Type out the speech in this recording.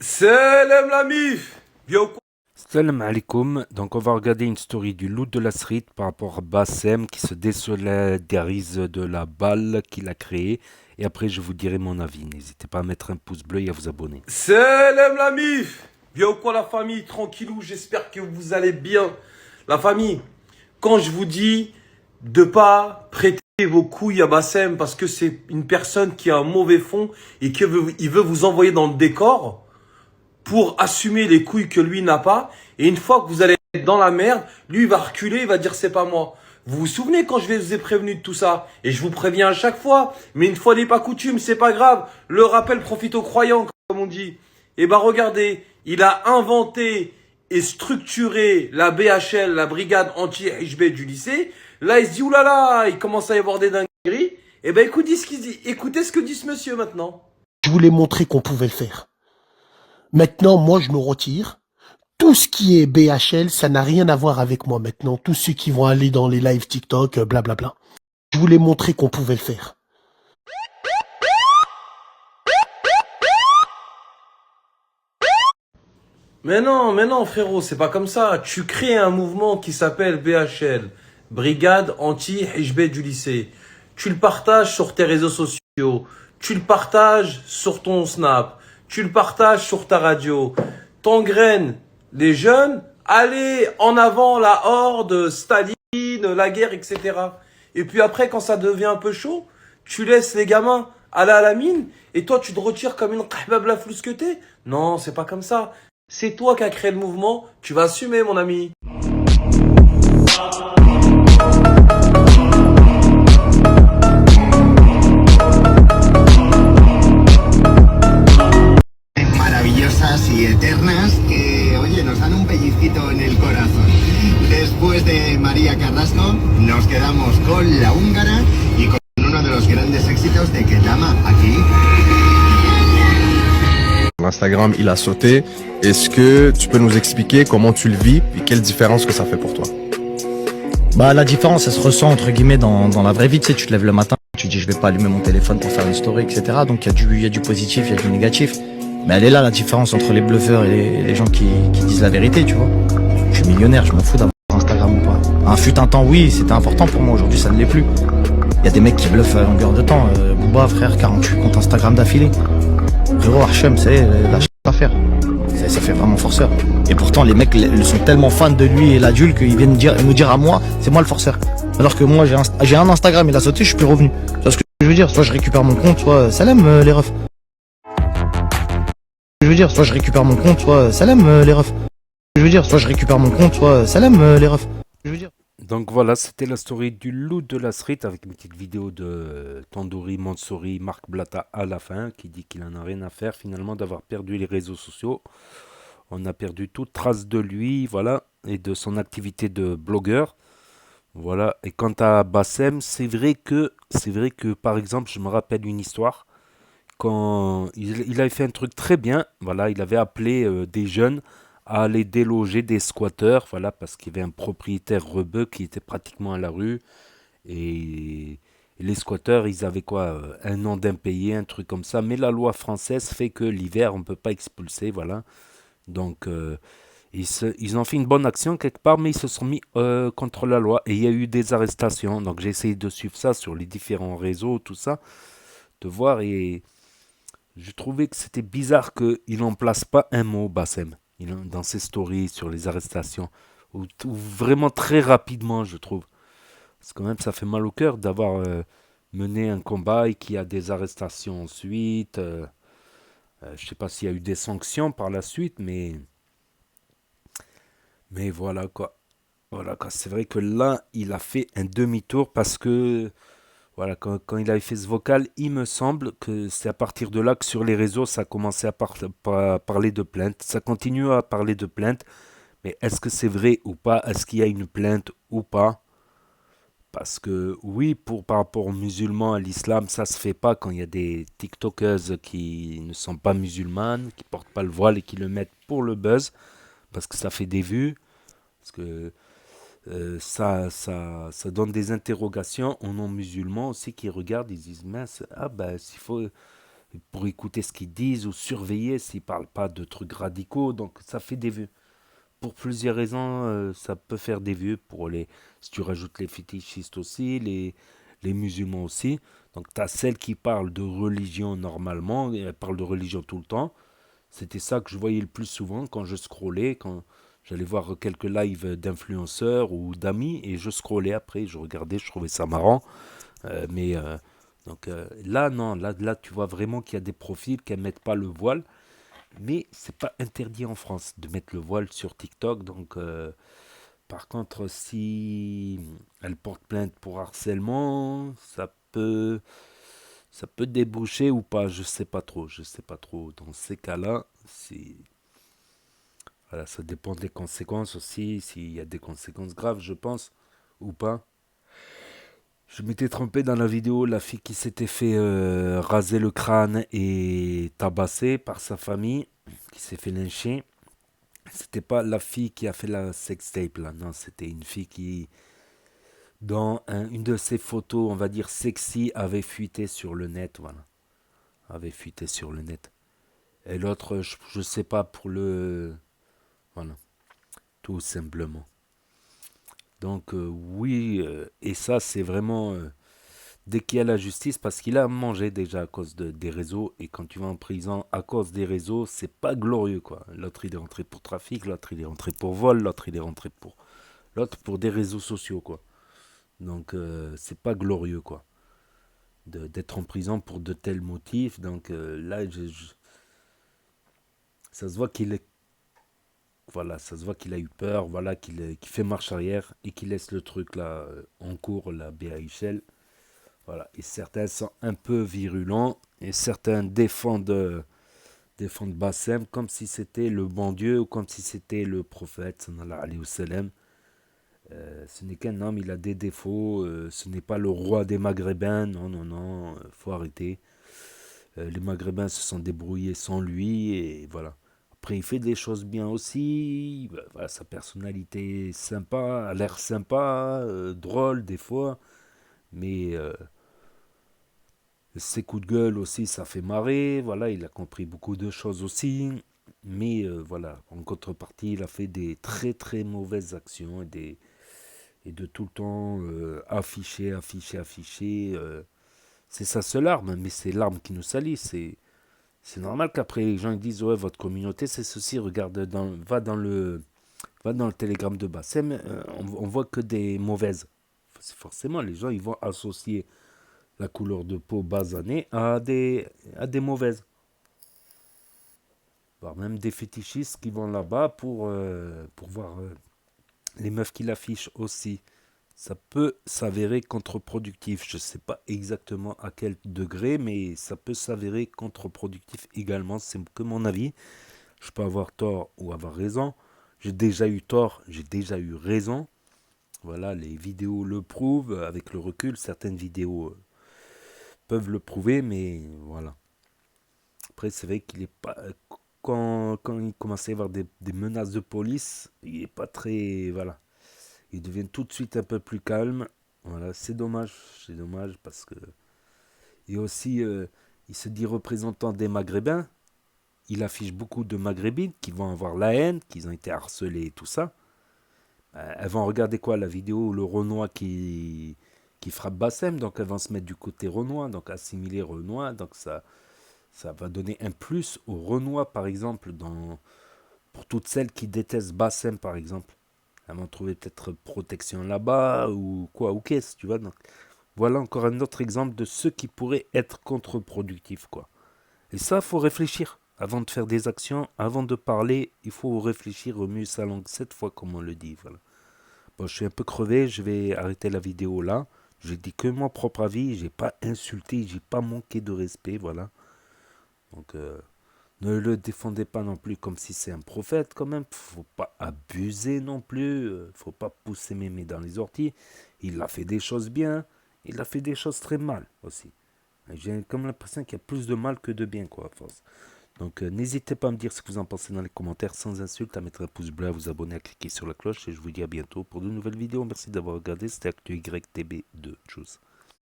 Salam la mif. Bien ou quoi? Salam alaikum, donc on va regarder une story du loup de la street par rapport à Bassem qui se désolidarise de la balle qu'il a créée et après je vous dirai mon avis. N'hésitez pas à mettre un pouce bleu et à vous abonner. Salam la mif. Bien ou quoi la famille? Tranquillou, j'espère que vous allez bien. La famille, quand je vous dis de pas prêter vos couilles à Bassem parce que c'est une personne qui a un mauvais fond et il veut vous envoyer dans le décor pour assumer les couilles que lui n'a pas. Et une fois que vous allez être dans la merde, lui il va reculer, il va dire c'est pas moi. Vous vous souvenez quand je vous ai prévenu de tout ça? Et je vous préviens à chaque fois. Mais une fois n'est pas coutume, c'est pas grave. Le rappel profite aux croyants, comme on dit. Et bah regardez, il a inventé et structuré la BHL, la brigade anti-HB du lycée. Là, il se dit, oulala, il commence à y avoir des dingueries. Et ben écoutez ce qu'il dit. Écoutez ce que dit ce monsieur maintenant. Je voulais montrer qu'on pouvait le faire. Maintenant, moi, je me retire. Tout ce qui est BHL, ça n'a rien à voir avec moi maintenant. Tous ceux qui vont aller dans les lives TikTok, blablabla. Je voulais montrer qu'on pouvait le faire. Mais non, frérot, c'est pas comme ça. Tu crées un mouvement qui s'appelle BHL, Brigade Anti-HB du lycée. Tu le partages sur tes réseaux sociaux. Tu le partages sur ton Snap. Tu le partages sur ta radio. T'engraines les jeunes. Allez, en avant la horde, Staline, la guerre, etc. Et puis après, quand ça devient un peu chaud, tu laisses les gamins aller à la mine et toi, tu te retires comme une kahbab flous que t'es. Non, c'est pas comme ça. C'est toi qui as créé le mouvement, tu vas assumer, mon ami. Maravillosas y eternas que, oye, nos dan un pellizquito en el corazón. Después de María Carrasco, nos quedamos con La Húngara y con uno de los grandes éxitos de Ketama aquí. Instagram, il a sauté. Est-ce que tu peux nous expliquer comment tu le vis et quelle différence que ça fait pour toi? Bah la différence elle se ressent entre guillemets dans la vraie vie, tu sais, tu te lèves le matin, tu dis je vais pas allumer mon téléphone pour faire une story, etc. Donc il y a du positif, il y a du négatif. Mais elle est là la différence entre les bluffeurs et les gens qui disent la vérité, tu vois. Je suis millionnaire, je m'en fous d'avoir Instagram ou pas. Un fut un temps oui, c'était important pour moi, aujourd'hui ça ne l'est plus. Il y a des mecs qui bluffent à longueur de temps. Booba frère, 48 comptes Instagram d'affilée. Frérot Archem, c'est la à faire. Ça fait vraiment forceur. Et pourtant, les mecs ils sont tellement fans de lui et l'adulte qu'ils viennent nous dire à moi, c'est moi le forceur. Alors que moi, j'ai un Instagram, il a sauté, je suis plus revenu. Tu vois ce que je veux dire? Soit je récupère mon compte, soit salam les refs. Je veux dire, soit je récupère mon compte, soit salam les refs. Je veux dire, soit je récupère mon compte, soit salam les refs. Je veux dire. Donc voilà, c'était la story du loup de la street avec une petite vidéo de Tandoori Mansouri, Marc Blatta à la fin qui dit qu'il en a rien à faire finalement d'avoir perdu les réseaux sociaux. On a perdu toute trace de lui, voilà, et de son activité de blogueur. Voilà. Et quant à Bassem, c'est vrai que par exemple, je me rappelle une histoire quand il avait fait un truc très bien. Voilà, il avait appelé des jeunes à aller déloger des squatteurs, voilà, parce qu'il y avait un propriétaire rebeu qui était pratiquement à la rue et les squatteurs, ils avaient quoi, un an d'impayé, un truc comme ça. Mais la loi française fait que l'hiver, on ne peut pas expulser, voilà. Donc, ils ont fait une bonne action quelque part, mais ils se sont mis contre la loi. Et il y a eu des arrestations. Donc, j'ai essayé de suivre ça sur les différents réseaux, tout ça, de voir. Et je trouvais que c'était bizarre qu'il n'en place pas un mot, Bassem, dans ses stories sur les arrestations. Ou vraiment très rapidement, je trouve. Parce que quand même, ça fait mal au cœur d'avoir mené un combat et qu'il y a des arrestations ensuite. Je ne sais pas s'il y a eu des sanctions par la suite, mais voilà quoi. Voilà quoi. C'est vrai que là, il a fait un demi-tour parce que voilà, quand il avait fait ce vocal, il me semble que c'est à partir de là que sur les réseaux, ça a commencé à parler de plainte. Ça continue à parler de plainte, mais est-ce que c'est vrai ou pas? Est-ce qu'il y a une plainte ou pas? Parce que oui, par rapport aux musulmans, à l'islam, ça se fait pas quand il y a des TikTokeuses qui ne sont pas musulmanes, qui portent pas le voile et qui le mettent pour le buzz, parce que ça fait des vues, parce que ça donne des interrogations aux non-musulmans aussi qui regardent, ils disent, mince, ah ben, pour écouter ce qu'ils disent ou surveiller s'ils parlent pas de trucs radicaux. Donc ça fait des vues. Pour plusieurs raisons, ça peut faire des vues. Si tu rajoutes les fétichistes aussi, les musulmans aussi. Donc tu as celles qui parlent de religion normalement, et elles parlent de religion tout le temps. C'était ça que je voyais le plus souvent quand je scrollais, quand j'allais voir quelques lives d'influenceurs ou d'amis, et je scrollais après, je regardais, je trouvais ça marrant. Là, non, là, tu vois vraiment qu'il y a des profils qui ne mettent pas le voile, mais c'est pas interdit en France de mettre le voile sur TikTok. Donc, par contre, si elle porte plainte pour harcèlement, ça peut déboucher ou pas, je sais pas trop, je sais pas trop. Dans ces cas-là, voilà, ça dépend des conséquences aussi, s'il y a des conséquences graves, je pense, ou pas. Je m'étais trompé dans la vidéo, la fille qui s'était fait raser le crâne et tabasser par sa famille, qui s'est fait lyncher. C'était pas la fille qui a fait la sextape là, non, c'était une fille qui, dans une de ses photos, on va dire sexy, avait fuité sur le net, voilà. Avait fuité sur le net. Et l'autre, je sais pas pour le... Voilà, tout simplement. Donc oui, et ça c'est vraiment... dès qu'il y a la justice, parce qu'il a mangé déjà à cause des réseaux, et quand tu vas en prison à cause des réseaux, c'est pas glorieux quoi. L'autre il est rentré pour trafic, l'autre il est rentré pour vol, l'autre il est rentré pour... L'autre pour des réseaux sociaux quoi. Donc c'est pas glorieux quoi. D'être en prison pour de tels motifs. Donc là, ça se voit qu'il est... Voilà, ça se voit qu'il a eu peur, voilà, qu'il fait marche arrière et qu'il laisse le truc là en cours, la BAHL. Voilà. Et certains sont un peu virulents et certains défendent Bassem comme si c'était le bon Dieu ou comme si c'était le prophète. Sallallahu alayhi wa sallam. Ce n'est qu'un homme, il a des défauts. Ce n'est pas le roi des Maghrébins. Non, non, non, faut arrêter. Les Maghrébins se sont débrouillés sans lui et voilà. Après, il fait des choses bien aussi. Voilà, sa personnalité est sympa, a l'air sympa, drôle des fois. Mais ses coups de gueule aussi, ça fait marrer. Voilà, il a compris beaucoup de choses aussi. Mais voilà, en contrepartie, il a fait des très très mauvaises actions et de tout le temps afficher. C'est sa seule arme, mais c'est l'arme qui nous salit. C'est normal qu'après les gens ils disent ouais votre communauté c'est ceci, regarde va dans le télégramme de Bassem, on voit que des mauvaises. C'est forcément les gens ils vont associer la couleur de peau basanée à des mauvaises. Voire même des fétichistes qui vont là-bas pour voir les meufs qui l'affichent aussi. Ça peut s'avérer contre-productif. Je ne sais pas exactement à quel degré, mais ça peut s'avérer contre-productif également. C'est que mon avis. Je peux avoir tort ou avoir raison. J'ai déjà eu tort, j'ai déjà eu raison. Voilà, les vidéos le prouvent. Avec le recul, certaines vidéos peuvent le prouver, mais voilà. Après, c'est vrai qu'il est pas... Quand il commence à y avoir des menaces de police, il n'est pas très... Voilà. Ils deviennent tout de suite un peu plus calmes. Voilà, c'est dommage parce que... Et aussi, il se dit représentant des Maghrébins. Il affiche beaucoup de Maghrébines qui vont avoir la haine, qui ont été harcelés et tout ça. Elles vont regarder quoi? La vidéo où le Renoir qui frappe Bassem, donc elles vont se mettre du côté Renoir, donc assimiler Renoir, donc ça va donner un plus au Renoir, par exemple, pour toutes celles qui détestent Bassem, par exemple. Elles vont trouver peut-être protection là-bas, ou quoi, ou qu'est-ce, tu vois. Donc, voilà encore un autre exemple de ce qui pourrait être contre-productif, quoi. Et ça, faut réfléchir. Avant de faire des actions, avant de parler, il faut réfléchir, remuer sa langue 7 fois, comme on le dit, voilà. Bon, je suis un peu crevé, je vais arrêter la vidéo là. J'ai dit que mon propre avis, j'ai pas insulté, j'ai pas manqué de respect, voilà. Donc, ne le défendez pas non plus comme si c'est un prophète quand même. Faut pas abuser non plus. Faut pas pousser mémé dans les orties. Il a fait des choses bien. Il a fait des choses très mal aussi. J'ai comme l'impression qu'il y a plus de mal que de bien quoi à force. Donc n'hésitez pas à me dire ce que vous en pensez dans les commentaires sans insulte, à mettre un pouce bleu, à vous abonner, à cliquer sur la cloche et je vous dis à bientôt pour de nouvelles vidéos. Merci d'avoir regardé. C'était ActuYTB de Tchuss.